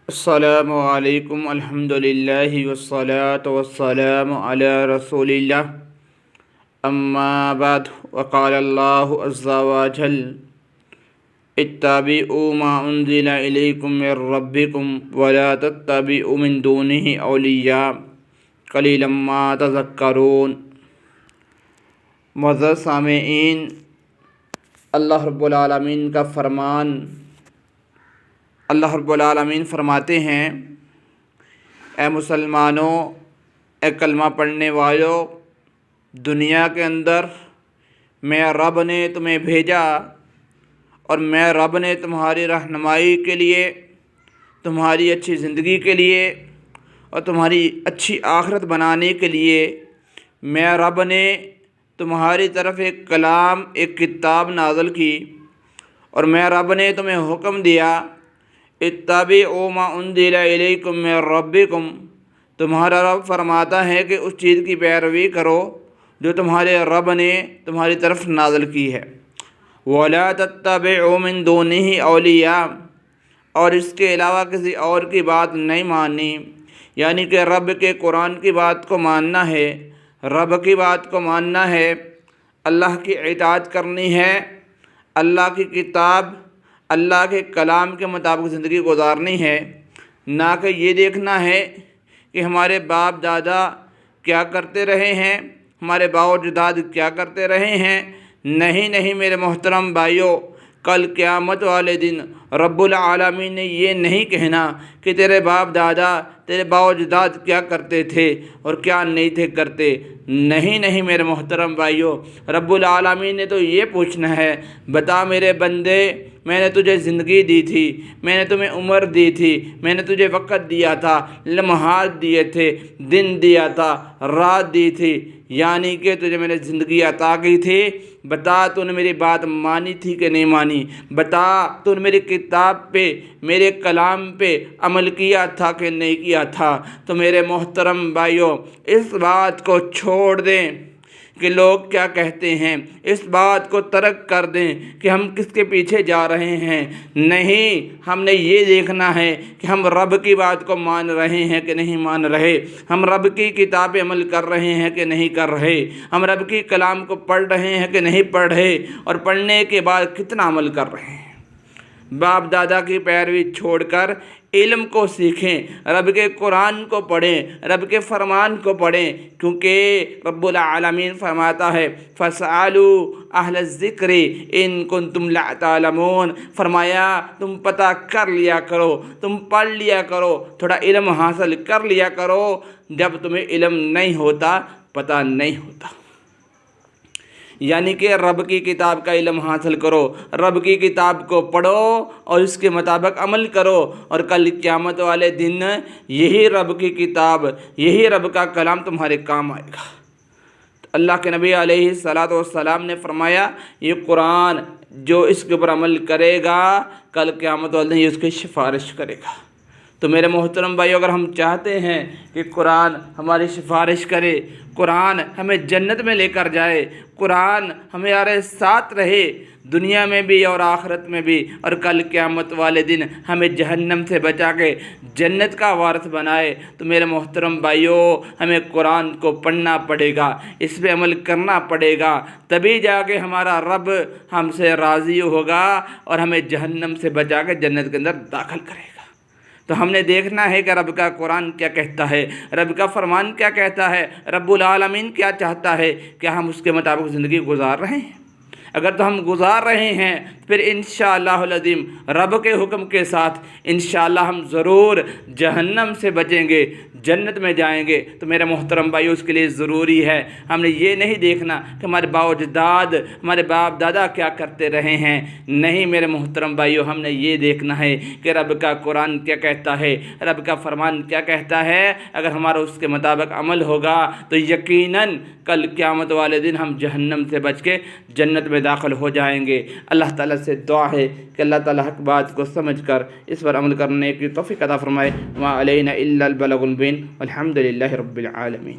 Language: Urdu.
السلام علیکم الحمدللہ والصلاة والسلام علی رسول اللہ اما بعد وقال اللہ عز وجل اتبعوا ما انزل الیکم من ربکم ولا تتبعوا من دونہ اولیاء قلیلا ما تذکرون۔ معزز سامعین، اللہ رب العالمین کا فرمان، اللہ رب العالمین فرماتے ہیں، اے مسلمانوں، اے کلمہ پڑھنے والوں، دنیا کے اندر میں رب نے تمہیں بھیجا اور میں رب نے تمہاری رہنمائی کے لیے، تمہاری اچھی زندگی کے لیے اور تمہاری اچھی آخرت بنانے کے لیے میں رب نے تمہاری طرف ایک کلام، ایک کتاب نازل کی، اور میں رب نے تمہیں حکم دیا اتبعوا ما انزل الیکم من ربکم۔ تمہارا رب فرماتا ہے کہ اس چیز کی پیروی کرو جو تمہارے رب نے تمہاری طرف نازل کی ہے۔ ولا تتبعوا من دونہ اولیاء، اور اس کے علاوہ کسی اور کی بات نہیں ماننی، یعنی کہ رب کے قرآن کی بات کو ماننا ہے، رب کی بات کو ماننا ہے، اللہ کی اطاعت کرنی ہے، اللہ کی کتاب، اللہ کے کلام کے مطابق زندگی گزارنی ہے، نہ کہ یہ دیکھنا ہے کہ ہمارے باپ دادا کیا کرتے رہے ہیں، ہمارے باپ و اجداد کیا کرتے رہے ہیں۔ نہیں میرے محترم بھائیوں، کل قیامت والے دن رب العالمین نے یہ نہیں کہنا کہ تیرے باپ دادا، تیرے باپ و اجداد کیا کرتے تھے اور کیا نہیں تھے کرتے۔ نہیں میرے محترم بھائیوں، رب العالمین نے تو یہ پوچھنا ہے، بتا میرے بندے، میں نے تجھے زندگی دی تھی، میں نے تمہیں عمر دی تھی، میں نے تجھے وقت دیا تھا، لمحات دیے تھے، دن دیا تھا، رات دی تھی، یعنی کہ تجھے میں نے زندگی عطا کی تھی، بتا تو نے میری بات مانی تھی کہ نہیں مانی، بتا تو نے میری کتاب پہ، میرے کلام پہ عمل کیا تھا کہ نہیں کیا تھا۔ تو میرے محترم بھائیوں، اس بات کو چھوڑ دیں کہ لوگ کیا کہتے ہیں، اس بات کو ترک کر دیں کہ ہم کس کے پیچھے جا رہے ہیں۔ نہیں، ہم نے یہ دیکھنا ہے کہ ہم رب کی بات کو مان رہے ہیں کہ نہیں مان رہے، ہم رب کی کتاب پہ عمل کر رہے ہیں کہ نہیں کر رہے، ہم رب کی کلام کو پڑھ رہے ہیں کہ نہیں پڑھ رہے، اور پڑھنے کے بعد کتنا عمل کر رہے ہیں۔ باپ دادا کی پیروی چھوڑ کر علم کو سیکھیں، رب کے قرآن کو پڑھیں، رب کے فرمان کو پڑھیں، کیونکہ رب العالمین فرماتا ہے فَاسْأَلُوا أَهْلَ الذِّكْرِ إِن كُنتُمْ لَا تَعْلَمُونَ۔ فرمایا تم پتہ کر لیا کرو، تم پڑھ لیا کرو، تھوڑا علم حاصل کر لیا کرو، جب تمہیں علم نہیں ہوتا، پتہ نہیں ہوتا۔ یعنی کہ رب کی کتاب کا علم حاصل کرو، رب کی کتاب کو پڑھو اور اس کے مطابق عمل کرو، اور کل قیامت والے دن یہی رب کی کتاب، یہی رب کا کلام تمہارے کام آئے گا۔ اللہ کے نبی علیہ الصلاۃ والسلام نے فرمایا، یہ قرآن جو اس کے اوپر عمل کرے گا، کل قیامت والے دن یہ اس کی سفارش کرے گا۔ تو میرے محترم بھائی، اگر ہم چاہتے ہیں کہ قرآن ہماری سفارش کرے، قرآن ہمیں جنت میں لے کر جائے، قرآن ہمارے ساتھ رہے دنیا میں بھی اور آخرت میں بھی، اور کل قیامت والے دن ہمیں جہنم سے بچا کے جنت کا وارث بنائے، تو میرے محترم بھائیوں، ہمیں قرآن کو پڑھنا پڑے گا، اس پہ عمل کرنا پڑے گا، تبھی جا کے ہمارا رب ہم سے راضی ہوگا اور ہمیں جہنم سے بچا کے جنت کے اندر داخل کرے گا۔ تو ہم نے دیکھنا ہے کہ رب کا قرآن کیا کہتا ہے، رب کا فرمان کیا کہتا ہے، رب العالمین کیا چاہتا ہے، کیا ہم اس کے مطابق زندگی گزار رہے ہیں؟ اگر تو ہم گزار رہے ہیں، پھر انشاءاللہ العظیم رب کے حکم کے ساتھ انشاءاللہ ہم ضرور جہنم سے بچیں گے، جنت میں جائیں گے۔ تو میرے محترم بھائیو، اس کے لیے ضروری ہے ہم نے یہ نہیں دیکھنا کہ ہمارے باپ و اجداد، ہمارے باپ دادا کیا کرتے رہے ہیں۔ نہیں میرے محترم بھائیو، ہم نے یہ دیکھنا ہے کہ رب کا قرآن کیا کہتا ہے، رب کا فرمان کیا کہتا ہے۔ اگر ہمارا اس کے مطابق عمل ہوگا تو یقیناً کل قیامت والے دن ہم جہنم سے بچ کے جنت میں داخل ہو جائیں گے۔ اللہ تعالیٰ سے دعا ہے کہ اللہ تعالیٰ حق بات کو سمجھ کر اس پر عمل کرنے کی توفیق عطا فرمائے۔ وما علینا الا البلاغ المبین، والحمد للہ رب العالمین۔